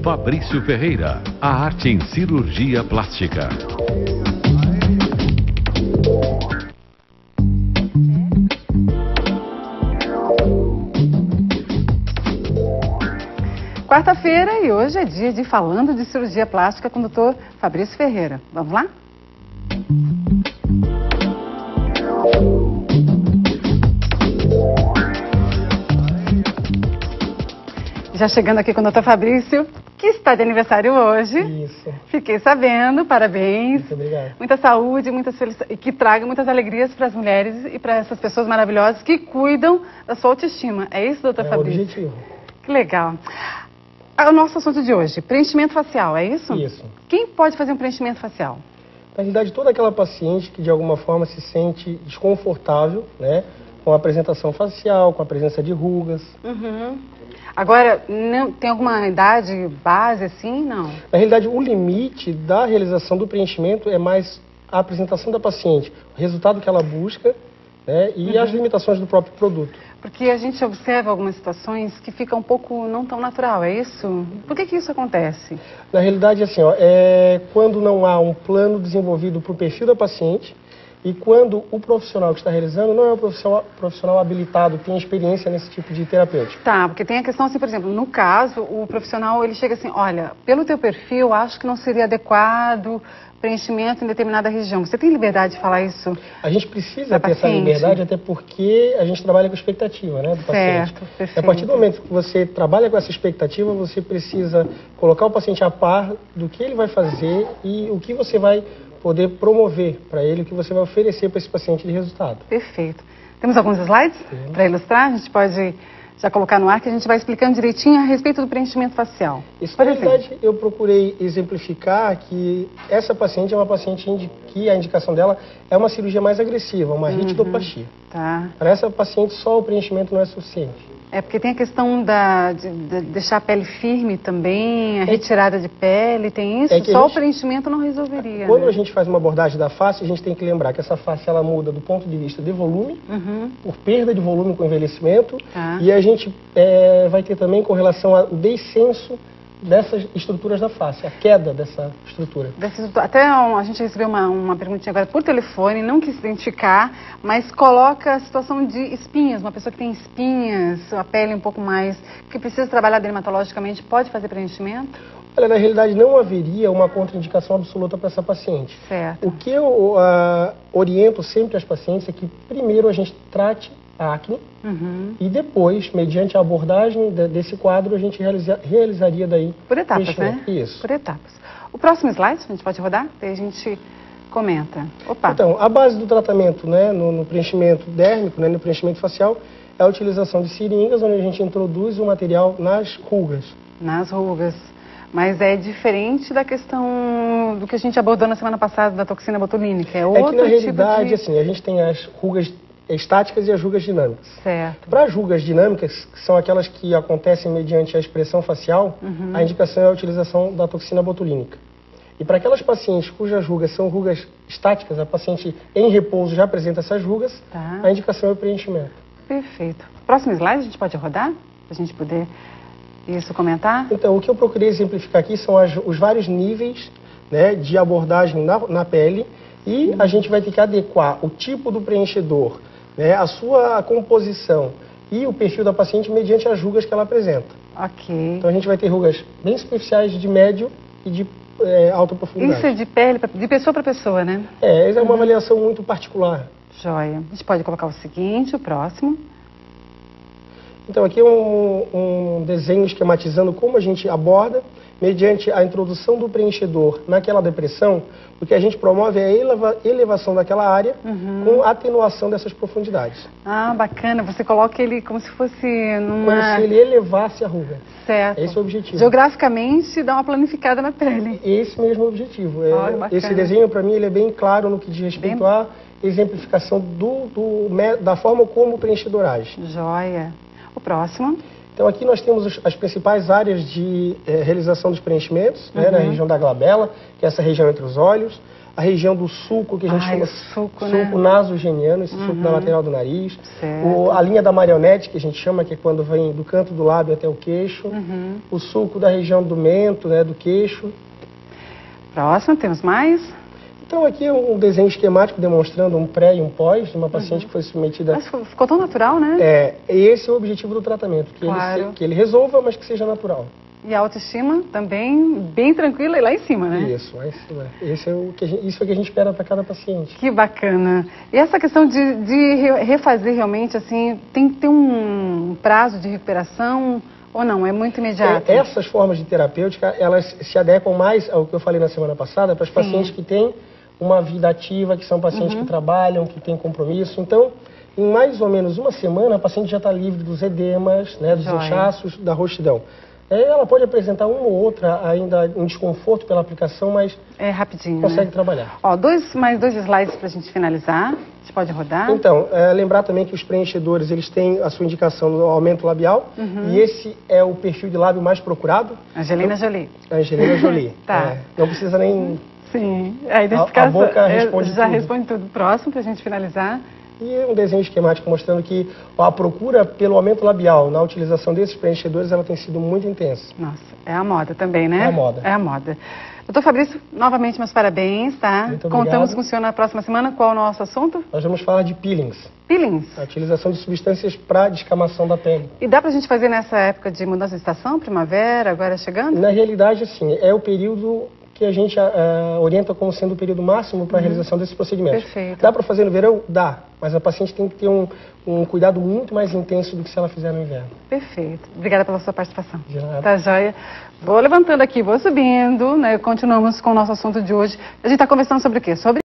Fabrício Ferreira, a arte em cirurgia plástica. Quarta-feira e hoje é dia de Falando de Cirurgia Plástica com o Dr. Fabrício Ferreira. Vamos lá? Já chegando aqui com o Dr. Fabrício, que está de aniversário hoje. Isso. Fiquei sabendo, parabéns. Muito obrigado. Muita saúde, e que traga muitas alegrias para as mulheres e para essas pessoas maravilhosas que cuidam da sua autoestima. É isso, Dr. Fabrício? É o objetivo. Que legal. O nosso assunto de hoje, preenchimento facial, é isso? Isso. Quem pode fazer um preenchimento facial? Na realidade, toda aquela paciente que de alguma forma se sente desconfortável, né, com a apresentação facial, com a presença de rugas. Uhum. Agora, não, tem alguma idade base assim? Não. Na realidade, o limite da realização do preenchimento é mais a apresentação da paciente, o resultado que ela busca, né, e as limitações do próprio produto. Porque a gente observa algumas situações que fica um pouco não tão natural, é isso? Por que isso acontece? Na realidade, assim, quando não há um plano desenvolvido para o perfil da paciente e quando o profissional que está realizando não é um profissional habilitado, tem experiência nesse tipo de terapêutica. Tá, porque tem a questão assim, por exemplo, no caso, o profissional ele chega assim, olha, pelo teu perfil, acho que não seria adequado preenchimento em determinada região. Você tem liberdade de falar isso? A gente precisa ter essa liberdade, até porque a gente trabalha com expectativa, né, do paciente. Certo, perfeito. A partir do momento que você trabalha com essa expectativa, você precisa colocar o paciente a par do que ele vai fazer e o que você vai poder promover para ele, o que você vai oferecer para esse paciente de resultado. Perfeito. Temos alguns slides para ilustrar? A gente pode já colocar no ar que a gente vai explicando direitinho a respeito do preenchimento facial. Isso, na realidade, eu procurei exemplificar que essa paciente é uma paciente que a indicação dela é uma cirurgia mais agressiva, uma ritidoplastia. Tá. Para essa paciente, só o preenchimento não é suficiente. É porque tem a questão de deixar a pele firme também, a retirada de pele, tem isso? Só o preenchimento não resolveria. Quando a gente faz uma abordagem da face, a gente tem que lembrar que essa face ela muda do ponto de vista de volume, por perda de volume com envelhecimento, e a gente vai ter também com relação ao descenso dessas estruturas da face, a queda dessa estrutura. Até a gente recebeu uma perguntinha agora por telefone, não quis identificar, mas coloca a situação de espinhas, uma pessoa que tem espinhas, a pele um pouco mais, que precisa trabalhar dermatologicamente, pode fazer preenchimento? Olha, na realidade não haveria uma contraindicação absoluta para essa paciente. Certo. O que eu oriento sempre às pacientes é que primeiro a gente trate a acne e depois, mediante a abordagem desse quadro, a gente realizaria daí... Por etapas, né? Isso. Por etapas. O próximo slide, a gente pode rodar? Daí a gente comenta. Opa. Então, a base do tratamento, né, no preenchimento dérmico, né, no preenchimento facial, é a utilização de seringas, onde a gente introduz o material nas rugas. Nas rugas. Mas é diferente da questão do que a gente abordou na semana passada da toxina botulínica. É outro que na realidade, tipo de... assim, a gente tem as rugas estáticas e as rugas dinâmicas. Certo. Para as rugas dinâmicas, que são aquelas que acontecem mediante a expressão facial, a indicação é a utilização da toxina botulínica. E para aquelas pacientes cujas rugas são rugas estáticas, a paciente em repouso já apresenta essas rugas, a indicação é o preenchimento. Perfeito. Próximo slide, a gente pode rodar? Para a gente poder comentar? Então, o que eu procurei exemplificar aqui são os vários níveis, né, de abordagem na pele e a gente vai ter que adequar o tipo do preenchedor, né, a sua composição e o perfil da paciente mediante as rugas que ela apresenta. Ok. Então a gente vai ter rugas bem superficiais, de médio e de alta profundidade. Isso é de pele, de pessoa para pessoa, né? Essa é uma avaliação muito particular. Joia. A gente pode colocar o seguinte, o próximo. Então aqui é um desenho esquematizando como a gente aborda, mediante a introdução do preenchedor naquela depressão, o que a gente promove é a elevação daquela área com atenuação dessas profundidades. Ah, bacana. Você coloca ele como se fosse numa... Como se ele elevasse a ruga. Certo. Esse é o objetivo. Geograficamente, dá uma planificada na pele. Esse mesmo é o objetivo. Esse desenho, para mim, ele é bem claro no que diz respeito à exemplificação da forma como o preenchedor age. Joia. O próximo. Então aqui nós temos as principais áreas de realização dos preenchimentos, né, na região da glabela, que é essa região entre os olhos. a região do sulco, que a gente chama sulco nasogeniano, esse sulco da lateral do nariz. Certo. A linha da marionete, que a gente chama, que é quando vem do canto do lábio até o queixo. O sulco da região do mento, né, do queixo. Próximo, temos mais? Então aqui é um desenho esquemático demonstrando um pré e um pós de uma paciente que foi submetida... Mas ficou tão natural, né? Esse é o objetivo do tratamento, que ele resolva, mas que seja natural. E a autoestima também bem tranquila e lá em cima, né? Isso, lá em cima. Isso é o que a gente espera para cada paciente. Que bacana. E essa questão de refazer realmente, assim, tem que ter um prazo de recuperação ou não? É muito imediato? Essas formas de terapêutica, elas se adequam mais ao que eu falei na semana passada, para os pacientes que têm uma vida ativa, que são pacientes que trabalham, que têm compromisso. Então, em mais ou menos uma semana, a paciente já está livre dos edemas, né, dos inchaços, da roxidão. Ela pode apresentar uma ou outra ainda um desconforto pela aplicação, mas rapidinho, consegue trabalhar. Ó, mais dois slides para a gente finalizar. A gente pode rodar. Então, lembrar também que os preenchedores, eles têm a sua indicação no aumento labial, e esse é o perfil de lábio mais procurado. Angelina Jolie. Angelina Jolie. Tá. Não precisa nem... Sim, aí nesse caso boca responde já tudo. responde tudo. Próximo, para a gente finalizar. E um desenho esquemático mostrando que a procura pelo aumento labial na utilização desses preenchedores, ela tem sido muito intensa. Nossa, é a moda também, né? É a moda. É a moda. Doutor Fabrício, novamente meus parabéns, tá? Muito obrigado. Contamos com o senhor na próxima semana. Qual é o nosso assunto? Nós vamos falar de peelings. Peelings. A utilização de substâncias para descamação da pele. E dá pra gente fazer nessa época de mudança de estação, primavera, agora chegando? Na realidade, assim, é o período que a gente orienta como sendo o período máximo para a realização desses procedimentos. Perfeito. Dá para fazer no verão? Dá, mas a paciente tem que ter um cuidado muito mais intenso do que se ela fizer no inverno. Perfeito. Obrigada pela sua participação. De nada. Tá joia? Vou levantando aqui, vou subindo, né? Continuamos com o nosso assunto de hoje. A gente está conversando sobre o quê? Sobre